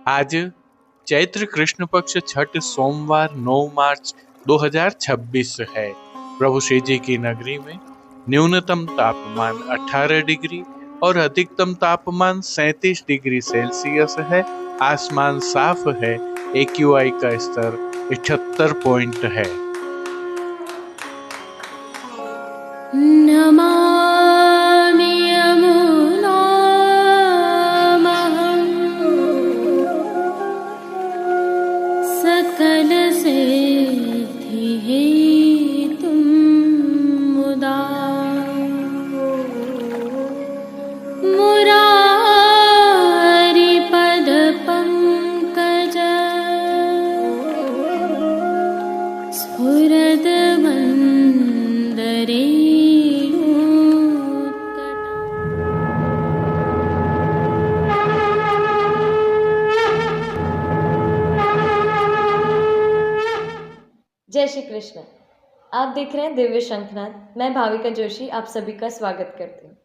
आज चैत्र कृष्ण पक्ष छठ सोमवार 9 मार्च 2026 है। प्रभु श्री जी की नगरी में न्यूनतम तापमान 18 डिग्री और अधिकतम तापमान 37 डिग्री सेल्सियस है। आसमान साफ है। AQI का स्तर 78 पॉइंट है। नमामि यमुनामहं सकलसिद्धिहेतुं मुदा मुरारिपदपङ्कज स्फुरद्वन्दरे जय श्री कृष्ण। आप देख रहे हैं दिव्य शंखनाद। मैं भाविका जोशी आप सभी का स्वागत करती हूँ।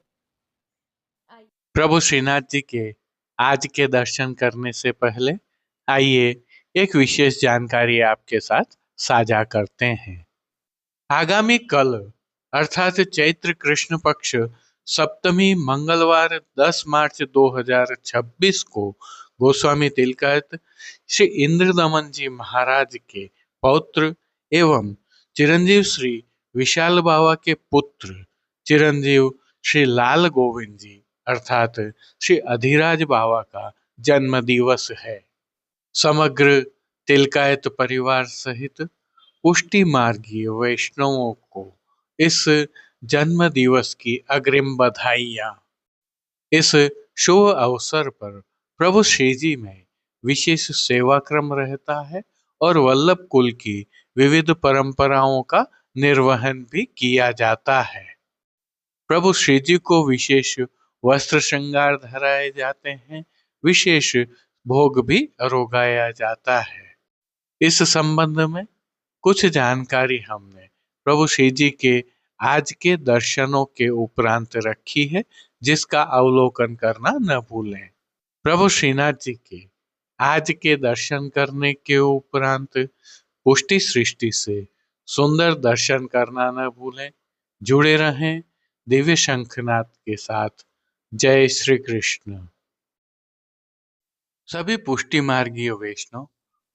प्रभु श्रीनाथ जी के आज के दर्शन करने से पहले आइए एक विशेष जानकारी आपके साथ साझा करते हैं। आगामी कल अर्थात चैत्र कृष्ण पक्ष सप्तमी मंगलवार 10 मार्च 2026 को गोस्वामी तिलकायत श्री इंद्रदमन जी महाराज के पौत्र एवं चिरंजीव श्री विशाल बाबा के पुत्र चिरंजीव श्री लाल गोविंद जी अर्थात श्री अधिराज बाबा का जन्म दिवस है। समग्र तिलकायत परिवार सहित पुष्टि मार्गीय वैष्णवों को इस जन्म दिवस की अग्रिम बधाइयाँ। इस शुभ अवसर पर प्रभु श्री जी में विशेष सेवा क्रम रहता है और वल्लभ कुल की विविध परंपराओं का निर्वहन भी किया जाता है। प्रभु श्री जी को विशेष वस्त्र श्रृंगार धराए जाते हैं, विशेष भोग भी अरोगाया जाता है। इस संबंध में कुछ जानकारी हमने प्रभु श्री जी के आज के दर्शनों के उपरांत रखी है, जिसका अवलोकन करना न भूलें। प्रभु श्रीनाथ जी के आज के दर्शन करने के उपरांत पुष्टि सृष्टि से सुंदर दर्शन करना न भूलें। जुड़े रहें दिव्य शंखनाद के साथ। जय श्री कृष्ण। सभी पुष्टि मार्गीय वैष्णव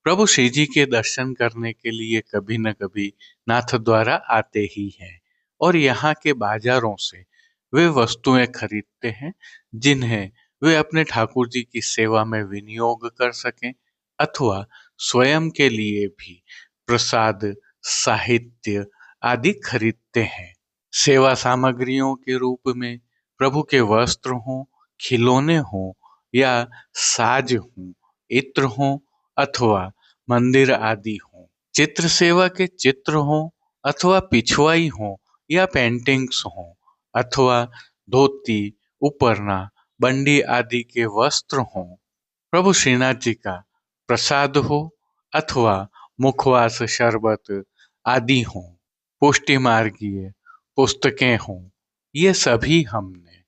प्रभु श्री जी के दर्शन करने के लिए कभी न कभी नाथ द्वारा आते ही हैं और यहाँ के बाजारों से वे वस्तुएं खरीदते हैं जिन्हें वे अपने ठाकुर जी की सेवा में विनियोग कर सकें अथवा स्वयं के लिए भी प्रसाद, साहित्य आदि खरीदते हैं। सेवा सामग्रियों के रूप में प्रभु के वस्त्र हों, खिलौने हों या साज हों, इत्र हों अथवा मंदिर आदि हों, चित्र सेवा के चित्र हों अथवा पिछवाई हों या पेंटिंग्स हों अथवा धोती, उपरना, बंडी आदि के वस्त्र हों, प्रभु श्रीनाथ जी का प्रसाद हो अथवा मुखवास शरबत आदि हों, पुष्टि मार्गीय पुस्तकें हों, ये सभी हमने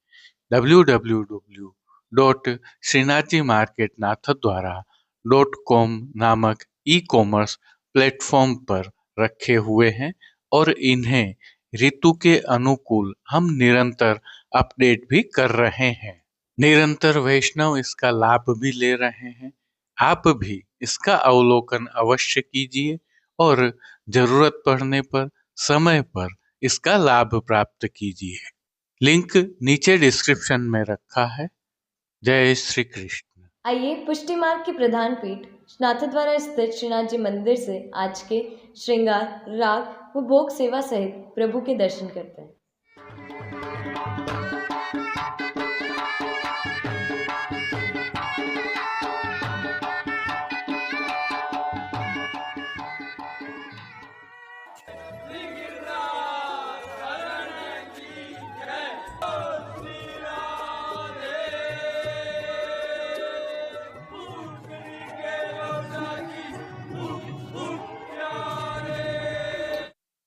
www.srinathjimarketnathadwara.com नामक ई-कॉमर्स प्लेटफॉर्म पर रखे हुए हैं और इन्हें ऋतु के अनुकूल हम निरंतर अपडेट भी कर रहे हैं। निरंतर वैष्णव इसका लाभ भी ले रहे हैं। आप भी इसका अवलोकन अवश्य कीजिए और जरूरत पड़ने पर समय पर इसका लाभ प्राप्त कीजिए। लिंक नीचे डिस्क्रिप्शन में रखा है। जय श्री कृष्ण। आइए पुष्टि मार्ग की प्रधान पीठ नाथद्वारा स्थित श्रीनाथ जी मंदिर से आज के श्रृंगार, राग व भोग सेवा सहित प्रभु के दर्शन करते हैं।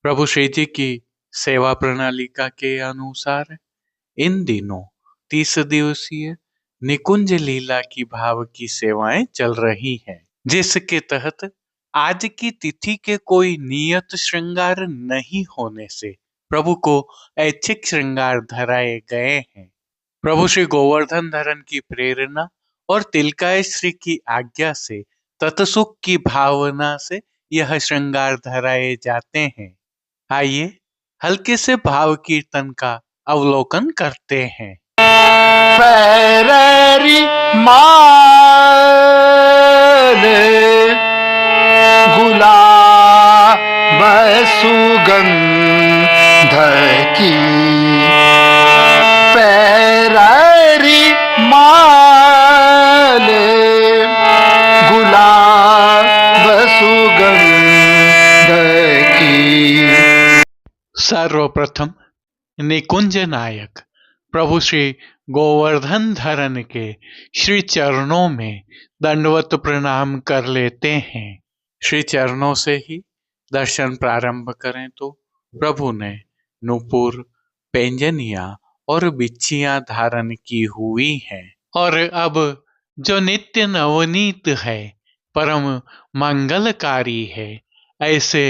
प्रभु श्री जी की सेवा प्रणालिका के अनुसार इन दिनों 30 दिवसीय निकुंज लीला की भाव की सेवाएं चल रही हैं, जिसके तहत आज की तिथि के कोई नियत श्रृंगार नहीं होने से प्रभु को ऐच्छिक श्रृंगार धराए गए हैं। प्रभु श्री गोवर्धन धरन की प्रेरणा और तिलकाय श्री की आज्ञा से तत्सुख की भावना से यह श्रृंगार धराए जाते हैं। आइए हल्के से भाव कीर्तन का अवलोकन करते हैं। पैररी माल गुलाब सुगंध की, पैररी माल गुलाब सुगंध की। सर्वप्रथम निकुंज नायक प्रभु श्री गोवर्धन धरन के श्री चरणों में दंडवत प्रणाम कर लेते हैं। श्री चरणों से ही दर्शन प्रारंभ करें तो प्रभु ने नूपुर, पैंजनिया और बिच्छियां धारण की हुई हैं और अब जो नित्य नवनीत है, परम मंगलकारी है, ऐसे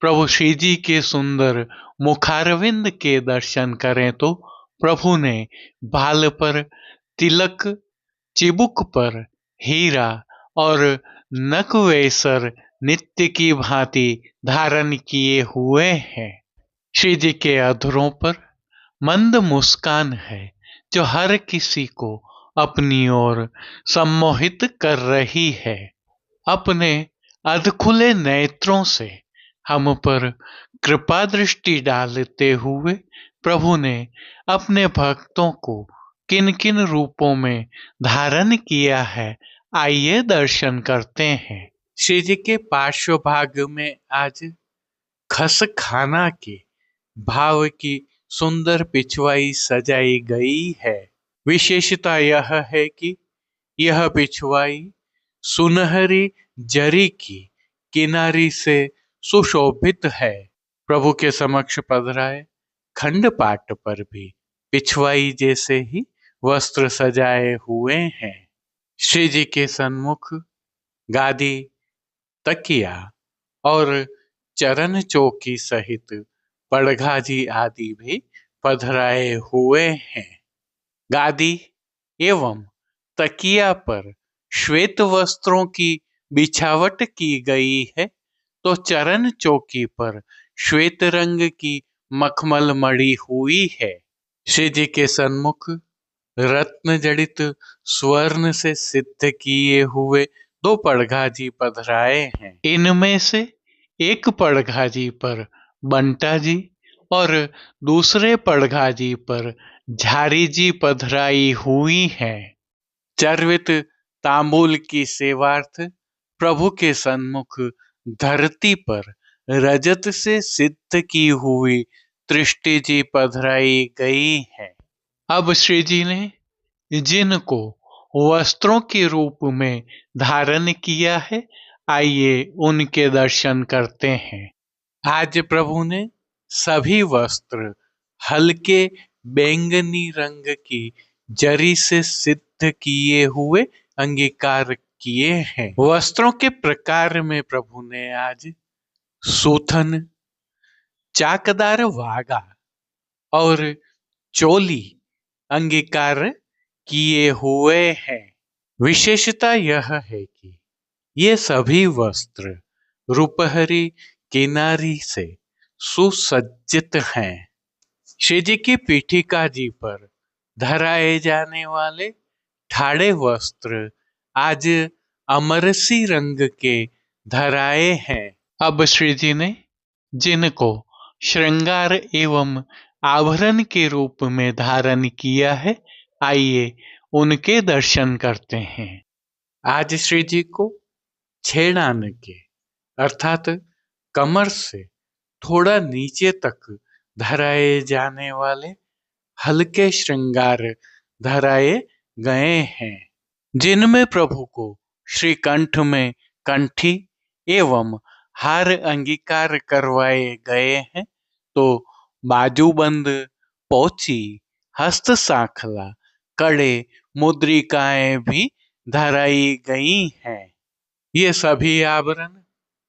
प्रभु श्री जी के सुंदर मुखारविंद के दर्शन करें तो प्रभु ने बाल पर तिलक, चिबुक पर हीरा और नकवेसर नित्य की भांति धारण किए हुए हैं। श्री जी के अधरों पर मंद मुस्कान है जो हर किसी को अपनी ओर सम्मोहित कर रही है। अपने अधखुले नेत्रों से हम पर कृपा दृष्टि डालते हुए प्रभु ने अपने भक्तों को किन किन रूपों में धारण किया है, आइए दर्शन करते हैं। श्री जी के पार्श्व भाग में आज खस खाना के भाव की सुंदर पिछवाई सजाई गई है। विशेषता यह है कि यह पिछवाई सुनहरी जरी की किनारी से सुशोभित है। प्रभु के समक्ष पधराए खंड पाट पर भी पिछवाई जैसे ही वस्त्र सजाए हुए हैं। श्री जी के सन्मुख गादी, तकिया और चरण चौकी सहित पड़घाजी आदि भी पधराए हुए हैं। गादी एवं तकिया पर श्वेत वस्त्रों की बिछावट की गई है, तो चरण चौकी पर श्वेत रंग की मखमल मड़ी हुई है। श्री जी के सन्मुख रत्न जड़ित स्वर्ण से सिद्ध किए हुए दो पड़घाजी पधराए हैं। इनमें से एक पड़घाजी पर बंटा जी और दूसरे पड़घाजी पर झारी जी पधराई हुई हैं। चर्वित तांबूल की सेवार्थ प्रभु के सन्मुख धरती पर रजत से सिद्ध की हुई दृष्टि जी पधराई गई है। अब श्री जी ने जिनको वस्त्रों के रूप में धारण किया है, आइए उनके दर्शन करते हैं। आज प्रभु ने सभी वस्त्र हल्के बैंगनी रंग की जरी से सिद्ध किए हुए अंगीकार किए हैं। वस्त्रों के प्रकार में प्रभु ने आज सूथन, चाकदार वागा और चोली अंगीकार किए हुए हैं। विशेषता यह है कि ये सभी वस्त्र रुपहरी किनारी से सुसज्जित हैं। श्री जी की पीठिका जी पर धराए जाने वाले ठाड़े वस्त्र आज अमरसी रंग के धराए हैं। अब श्री जी ने जिनको श्रृंगार एवं आभरण के रूप में धारण किया है, आइए उनके दर्शन करते हैं। आज श्री जी को छेड़ान के अर्थात कमर से थोड़ा नीचे तक धराए जाने वाले हल्के श्रृंगार धराए गए हैं, जिनमें प्रभु को श्री कंठ में कंठी एवं हार अंगीकार करवाए गए हैं, तो बाजूबंद, पोची, हस्त सांखला, कड़े, मुद्रिकाएं भी धराई गई हैं। ये सभी आभरण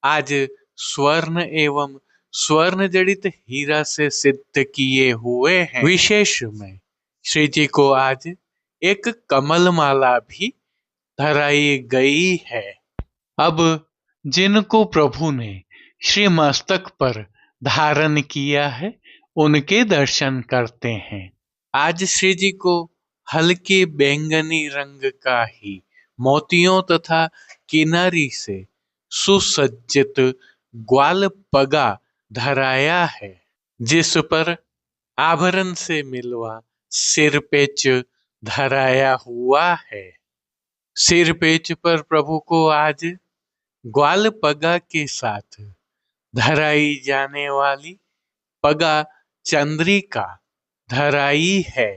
आज स्वर्ण एवं स्वर्ण जड़ित हीरा से सिद्ध किए हुए हैं। विशेष में श्री जी को आज एक कमल माला भी धराई गई है। अब जिनको प्रभु ने श्री मस्तक पर धारण किया है उनके दर्शन करते हैं। आज श्री जी को हल्के बैंगनी रंग का ही मोतियों तथा किनारी से सुसज्जित ग्वाल पगा धराया है, जिस पर आभरण से मिलवा सिरपेच धराया हुआ है। सिरपेच पर प्रभु को आज ग्वाल पगा के साथ धराई जाने वाली पगा चंद्रिका धराई है।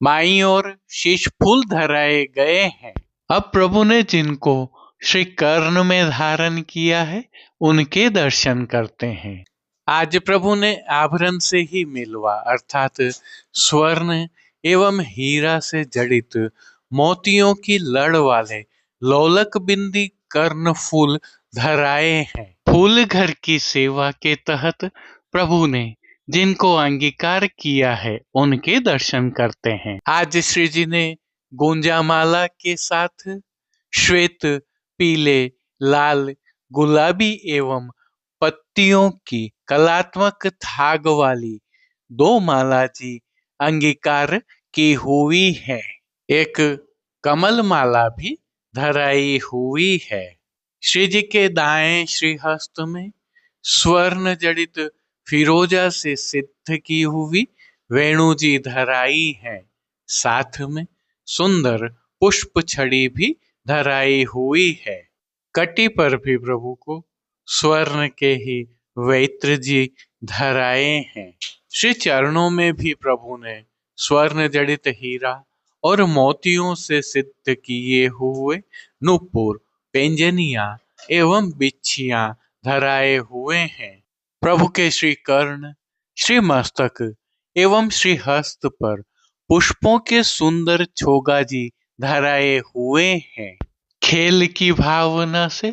माई और शीश फूल धराए गए हैं। अब प्रभु ने जिनको श्री कर्ण में धारण किया है उनके दर्शन करते हैं। आज प्रभु ने आभरण से ही मिलवा अर्थात स्वर्ण एवं हीरा से जड़ित मोतियों की लड़ वाले लोलक बिंदी कर्ण फूल धराए हैं। फूल घर की सेवा के तहत प्रभु ने जिनको अंगीकार किया है उनके दर्शन करते हैं। आज श्री जी ने गुंजामाला के साथ श्वेत, पीले, लाल, गुलाबी एवं पत्तियों की कलात्मक थाग वाली 2 माला जी अंगीकार की हुई है। एक कमल माला भी धराई हुई है। श्री जी के दाएं श्रीहस्त में स्वर्ण जड़ित फिरोजा से सिद्ध की हुई वेणु जी धराई है। साथ में सुंदर पुष्प छड़ी भी धराई हुई है। कटी पर भी प्रभु को स्वर्ण के ही वैत्र जी धराए हैं। श्री चरणों में भी प्रभु ने स्वर्ण जड़ित हीरा और मोतियों से सिद्ध किए हुए नूपुर, पेंजनिया एवं बिच्छियां धराए हुए हैं। प्रभु के श्री कर्ण, श्री मस्तक एवं श्री हस्त पर पुष्पों के सुंदर छोगा जी धराए हुए हैं। खेल की भावना से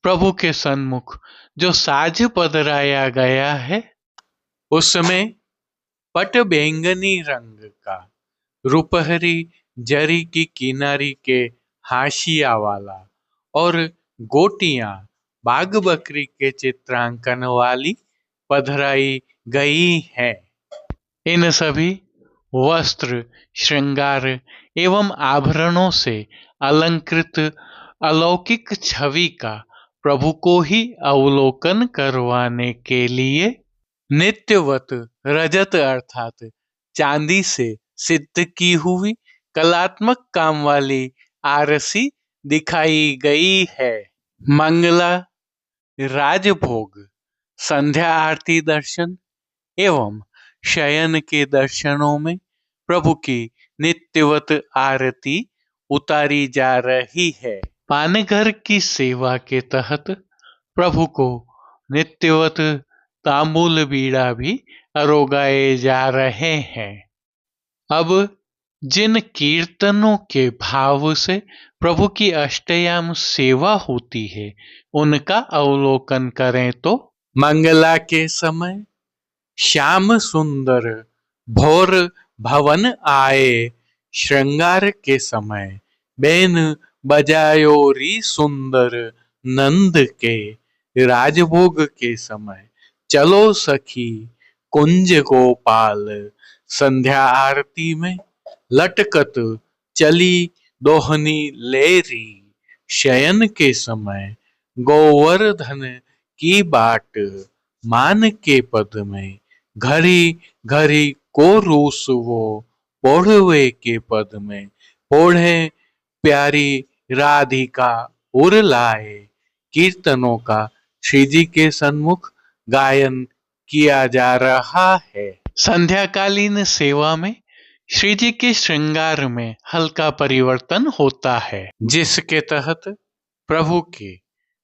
प्रभु के सन्मुख जो साज पधराया गया है उसमें पट बैंगनी रंग का रुपहरी जरी की किनारी के हाशिया वाला और गोटियां बाघ बकरी के चित्रांकन वाली पधराई गई है। इन सभी वस्त्र, श्रृंगार एवं आभरणों से अलंकृत अलौकिक छवि का प्रभु को ही अवलोकन करवाने के लिए नित्यवत रजत अर्थात चांदी से सिद्ध की हुई कलात्मक काम वाली आरसी दिखाई गई है। मंगला, राजभोग, संध्या आरती दर्शन एवं शयन के दर्शनों में प्रभु की नित्यवत आरती उतारी जा रही है। पानघर की सेवा के तहत प्रभु को नित्यवत तांबूल बीड़ा भी अरोगाए जा रहे हैं। अब जिन कीर्तनों के भाव से प्रभु की अष्टयाम सेवा होती है उनका अवलोकन करें तो मंगला के समय श्याम सुंदर भोर भवन आए, श्रृंगार के समय बेन बजायो री सुंदर नंद के, राजभोग के समय चलो सखी कुंज गोपाल, संध्या आरती में लटकत चली दोहनी लेरी, शयन के समय गोवर्धन की बाट, मान के पद में घड़ी घड़ी को रूस वो, पोढ़वे के पद में पोढ़े प्यारी राधिका उर लाए। कीर्तनों का श्री जी के सन्मुख गायन किया जा रहा है। संध्याकालीन सेवा में श्री जी के श्रृंगार में हल्का परिवर्तन होता है, जिसके तहत प्रभु के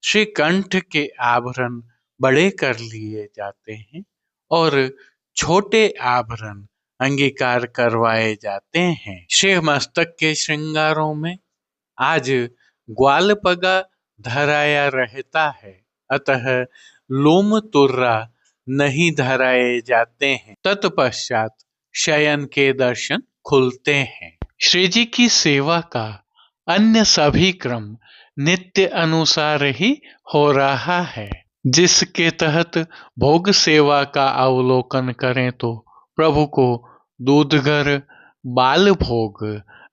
श्री कंठ के आभरण बड़े कर लिए जाते हैं और छोटे आभरण अंगीकार करवाए जाते हैं। श्री मस्तक के श्रृंगारों में आज ग्वाल पगा धराया रहता है, अतः लोम तुर्रा नहीं धराए जाते हैं। तत्पश्चात शयन के दर्शन खुलते हैं। श्री जी की सेवा का अन्य सभी क्रम नित्य अनुसार ही हो रहा है, जिसके तहत भोग सेवा का अवलोकन करें तो प्रभु को दूधघर, बाल भोग,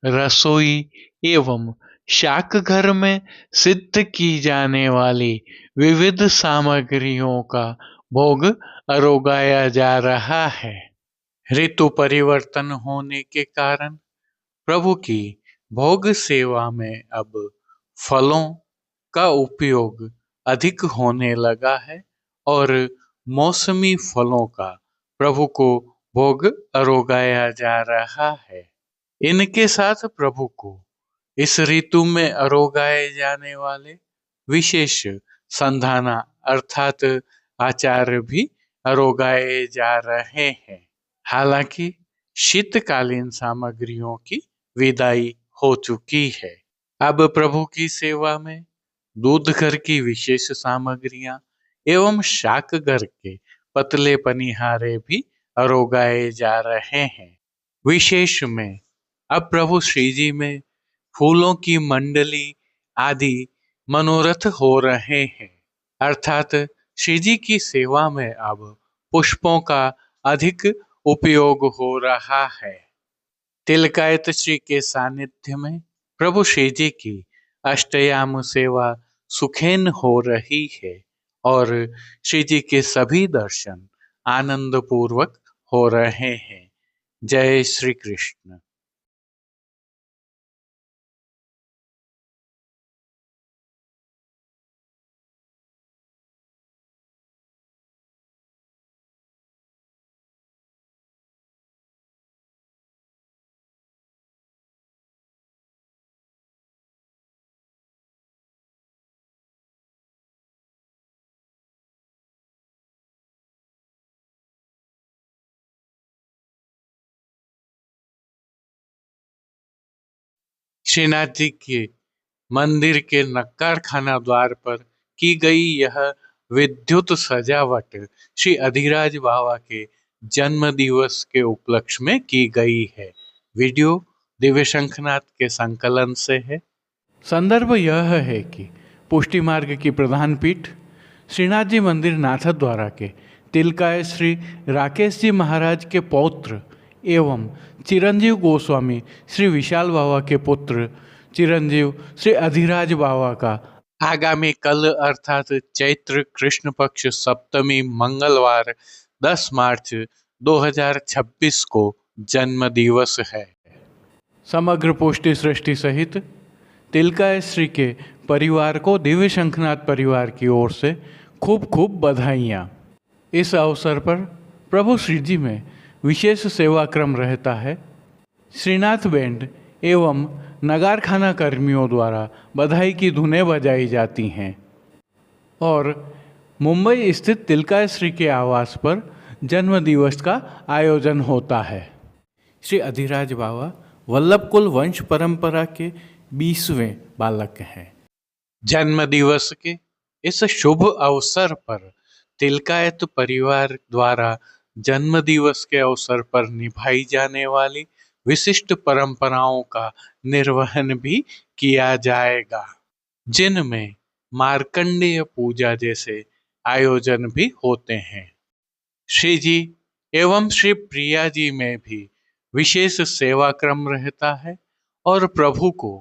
रसोई एवं शाक घर में सिद्ध की जाने वाली विविध सामग्रियों का भोग अरोगाया जा रहा है। ऋतु परिवर्तन होने के कारण प्रभु की भोग सेवा में अब फलों का उपयोग अधिक होने लगा है और मौसमी फलों का प्रभु को भोग अरोगाया जा रहा है। इनके साथ प्रभु को इस ऋतु में अरोगाए जाने वाले विशेष संधाना अर्थात आचार भी अरोगाए जा रहे हैं। हालांकि शीतकालीन सामग्रियों की विदाई हो चुकी है। अब प्रभु की सेवा में दूध घर की विशेष सामग्रियां एवं शाक घर के पतले पनिहारे भी अरोगाए जा रहे हैं। विशेष में अब प्रभु श्री जी में फूलों की मंडली आदि मनोरथ हो रहे हैं, अर्थात श्री जी की सेवा में अब पुष्पों का अधिक उपयोग हो रहा है। तिलकायत श्री के सानिध्य में प्रभु श्री जी की अष्टयाम सेवा सुखेन हो रही है और श्री जी के सभी दर्शन आनंद पूर्वक हो रहे हैं। जय श्री कृष्ण। श्रीनाथ जी के मंदिर के नक्कार खाना द्वार पर की गई यह विद्युत सजावट श्री अधिराज बाबा के जन्म दिवस के उपलक्ष्य में की गई है। वीडियो दिव्य शंखनाथ के संकलन से है। संदर्भ यह है कि पुष्टि मार्ग की प्रधान पीठ श्रीनाथ जी मंदिर नाथद्वारा के तिलकाय श्री राकेश जी महाराज के पौत्र एवं चिरंजीव गोस्वामी श्री विशाल बाबा के पुत्र चिरंजीव श्री अधिराज बाबा का आगामी कल अर्थात चैत्र कृष्ण पक्ष सप्तमी मंगलवार 10 मार्च 2026 को जन्म दिवस है। समग्र पुष्टि सृष्टि सहित तिलकाय श्री के परिवार को दिव्य शंखनाथ परिवार की ओर से खूब खूब बधाइयाँ। इस अवसर पर प्रभु श्री जी में विशेष सेवा क्रम रहता है। श्रीनाथ बैंड एवं नगार खाना कर्मियों द्वारा बधाई की धुनें बजाई जाती हैं और मुंबई स्थित तिलकाय श्री के आवास पर जन्म दिवस का आयोजन होता है। श्री अधिराज बाबा वल्लभ कुल वंश परंपरा के 20वें बालक हैं। जन्म दिवस के इस शुभ अवसर पर तिलकायत परिवार द्वारा जन्म दिवस के अवसर पर निभाई जाने वाली विशिष्ट परंपराओं का निर्वहन भी किया जाएगा, जिनमें मार्कंडेय पूजा जैसे आयोजन भी होते हैं। श्री जी एवं श्री प्रिया जी में भी विशेष सेवा क्रम रहता है और प्रभु को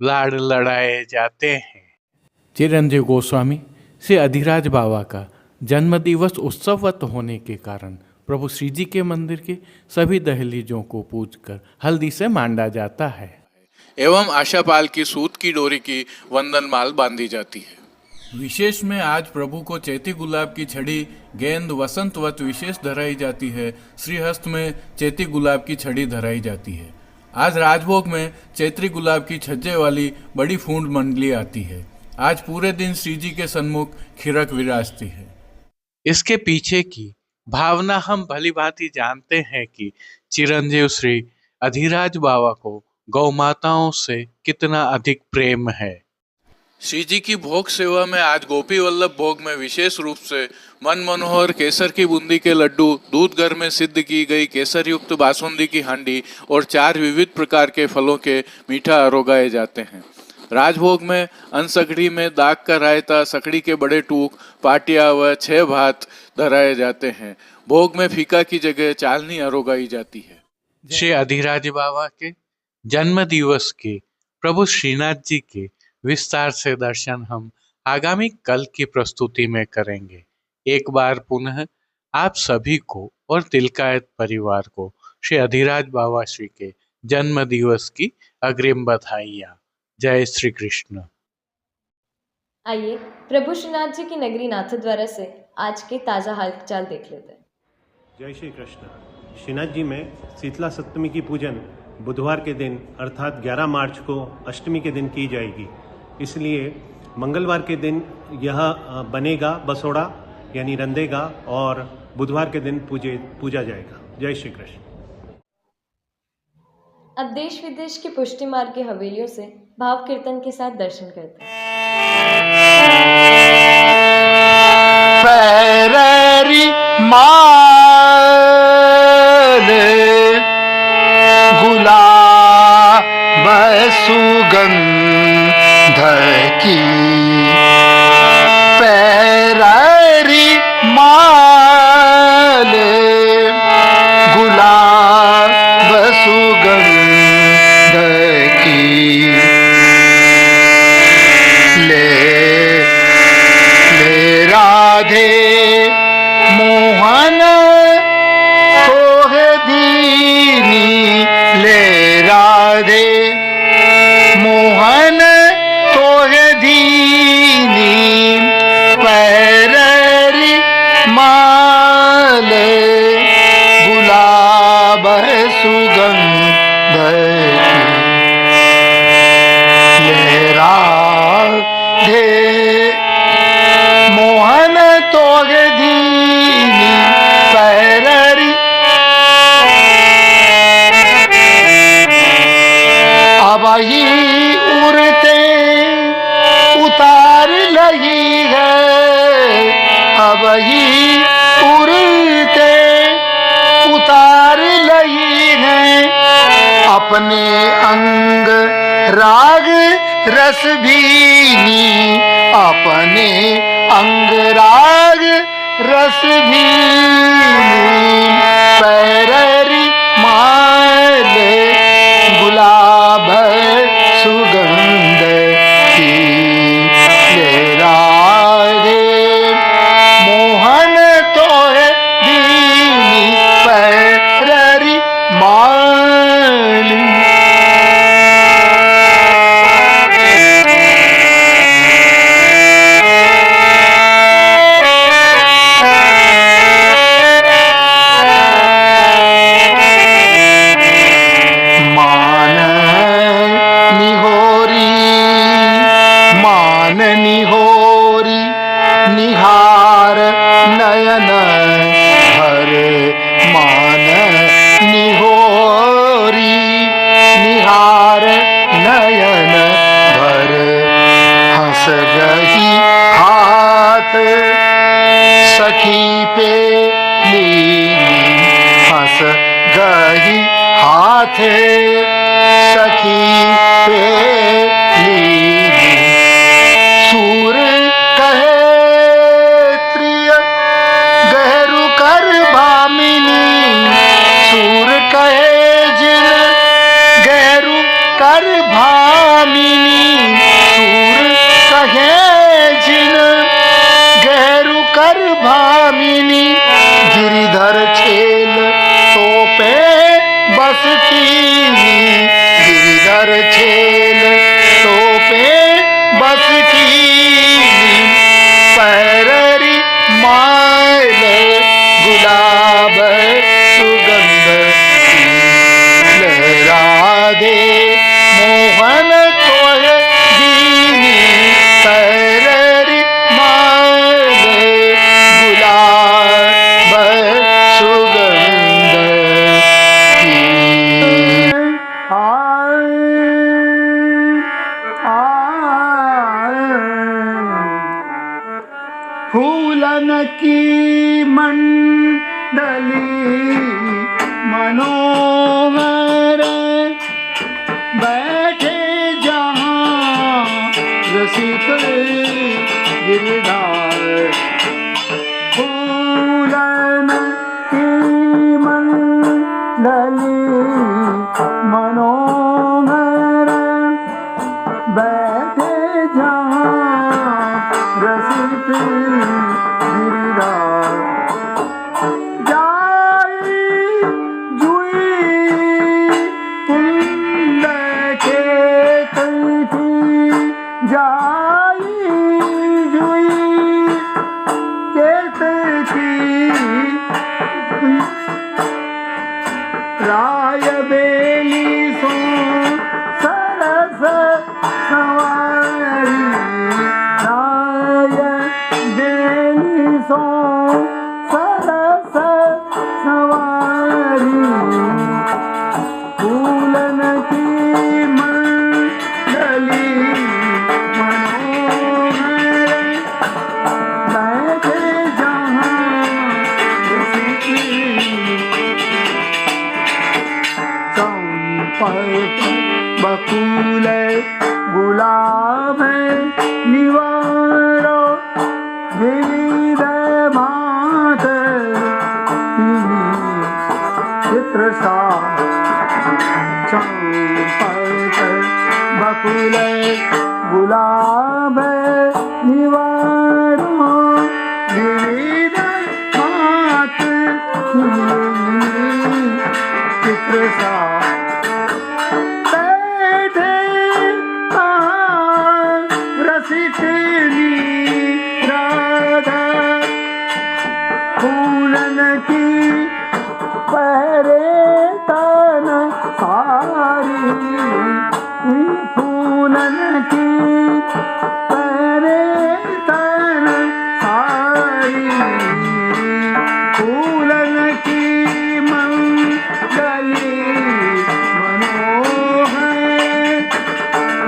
लाड़ लड़ाए जाते हैं। चिरंजीव गोस्वामी श्री अधिराज बाबा का जन्म दिवस उत्सववत होने के कारण प्रभु श्री जी के मंदिर के सभी दहलीजों को पूजकर हल्दी से मांडा जाता है एवं आशापाल की सूत की डोरी की वंदन माल बांधी जाती है। विशेष में आज प्रभु को चैती गुलाब की छड़ी गेंद वसंतवत विशेष धराई जाती है। श्रीहस्त में चैती गुलाब की छड़ी धराई जाती है। आज राजभोग में चैत्री गुलाब की छज्जे वाली बड़ी फूंड मंडली आती है। आज पूरे दिन श्री जी के सन्मुख खिरक विराजती है। इसके पीछे की भावना हम भली भांति जानते हैं कि चिरंजीव श्री अधिराज बाबा को गौ माताओं से कितना अधिक प्रेम है। श्री जी की भोग सेवा में आज गोपी वल्लभ भोग में विशेष रूप से मन मनोहर केसर की बूंदी के लड्डू, दूध घर में सिद्ध की गई केसर युक्त बासुंदी की हांडी और 4 विविध प्रकार के फलों के मीठा अरोगाए जाते हैं। राजभोग में अनसकड़ी में दाग का रायता, सकड़ी के बड़े टूक, पाटिया व 6 भात धराए जाते हैं। भोग में फीका की जगह चालनी अरोगाई जाती है। श्री अधिराज बाबा के जन्म दिवस के प्रभु श्रीनाथ जी के विस्तार से दर्शन हम आगामी कल की प्रस्तुति में करेंगे। एक बार पुनः आप सभी को और तिलकायत परिवार को श्री अधिराज बाबा श्री के जन्म दिवस की अग्रिम बधाइयाँ। जय श्री कृष्ण। आइए प्रभु श्रीनाथ जी की नगरी नाथद्वारा से आज के ताज़ा हालचाल देख लेते हैं। जय श्री कृष्ण। श्रीनाथ जी में शीतला सप्तमी की पूजन बुधवार के दिन अर्थात 11 मार्च को अष्टमी के दिन की जाएगी। इसलिए मंगलवार के दिन यह बनेगा बसोड़ा यानी रंधेगा और बुधवार के दिन पूजा जाएगा। जय श्री कृष्ण। अब देश विदेश की पुष्टि मार्ग की हवेलियों से भाव कीर्तन के साथ दर्शन करते हैं। पैररी माल गुलाब सुगंध की, पैररी माल गुलाब सुगंध की, ले राधे मोहन तोहे दीनी, ले राधे मोहन तोहे दीनी, पैररी माल गुलाब सुगंध की, ले राधे मोहन तोगे दीनी, पैररी अब ही उड़ते उतार लगी है, अब ही उड़ते उतार लगी है, अपने अंग राग रस भीनी, अपने अंग राग रस भीनी, पैररी माल गुलाब सुगंध की, ले राधे मोहन तोहे दीनी, पैररी माल। निहोरी निहार नयन भर, मान निहोरी निहार नयन भर, हंस गई हाथ सखी पे लीनी, हंस गई हाथ सखी पे लीनी, सूर कहे त्रिय गहरू कर भामिनी, सूर कहे जिन गहरू कर भामिनी, सूर कहे जिन गहरू कर भामिनी, गिरिधर छेल तो पे बस कीनी, गिरिधर छेल फूलन की मंडली मनोहर बैठे जहाँ रसिक गिरधार फूलन की मंडली मनोहर बैठे जहाँ रसिक गिरधार जाई जुई कुंड के थी जाई जुई केत थी राय बेली सो सरस सवारी राय बेली सो सरस सवारी फूलन की मंडली मनोहर बैठे जहाँ चंपक बकुल गुलाब निवारो विविध भात चित्र सा चंपक बकुल गुलाब निवारो विविध भात चित्र सा फूलन की पहरे तन सारी फूलन की पहरे तन सारी फूलन की मंडली मनोहर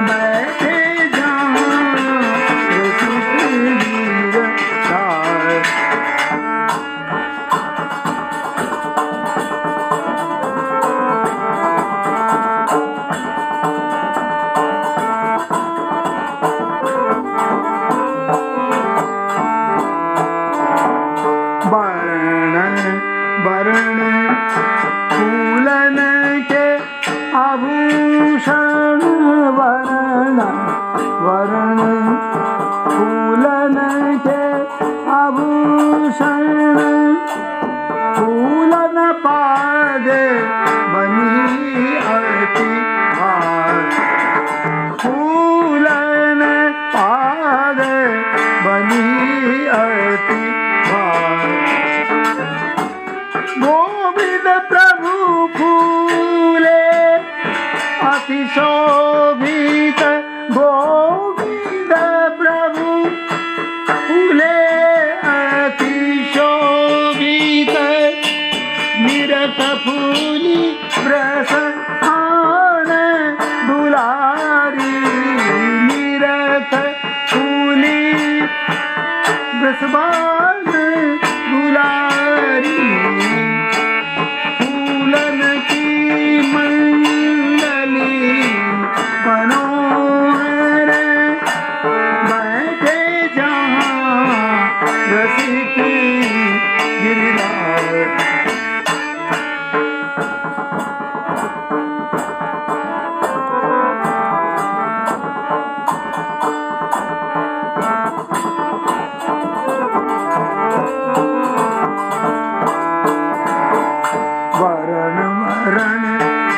बैठे जहाँ रसिक गिरधार वर्ण फूलन के आभूषण वर्ण वर्ण फूलन के आभूषण फूलन पाग बनी अति हार फूलन पाग बनी अति हार गोविंद प्रभु फूले अति शोभित गोविंद प्रभु फूले अति शोभित निरत फूली प्रसन्न दुलारी निरत फूली ब्रसबान दुलारी फूलन की मंडली मनोहर बैठे जहाँ रसिक गिरधार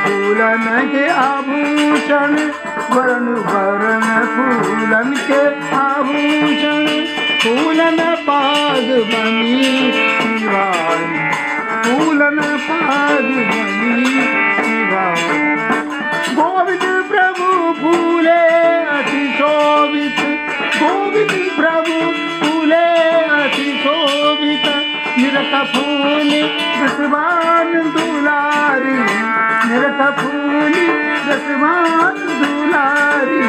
फूलन के आभूषण वर्ण वर्ण फूलन के आभूषण फूलन पाग बनी शिवानी फूलन पाग बनी शिवानी गोविंद प्रभु फूले अति शोभित गोविंद प्रभु फूले अति शोभित निरत फूली दसवान दुलारी निरत फूली दसवान दुलारी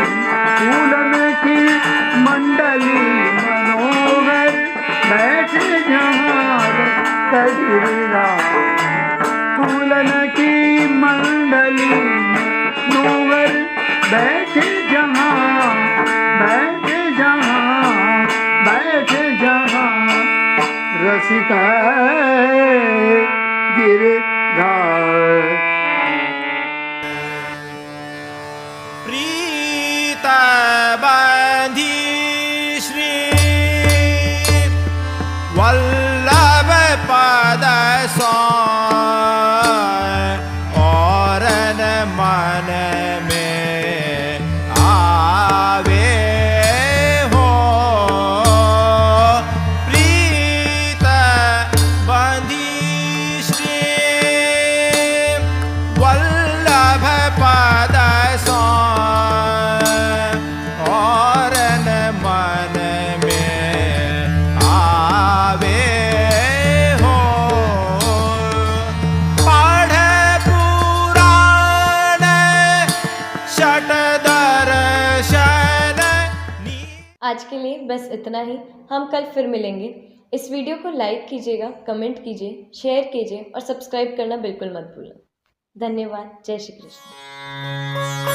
फूलन की मंडली मनोहर गिरधार प्रीत बंधी श्री वल्लभ पद और मन में आवे हो प्रीत बंधी श्री वल्लभ पद और मन में आवे हो पढ़ पुराण षट दर्शन आज के लिए बस इतना ही। हम कल फिर मिलेंगे। इस वीडियो को लाइक कीजिएगा, कमेंट कीजिए, शेयर कीजिए और सब्सक्राइब करना बिल्कुल मत भूलें। धन्यवाद। जय श्री कृष्ण।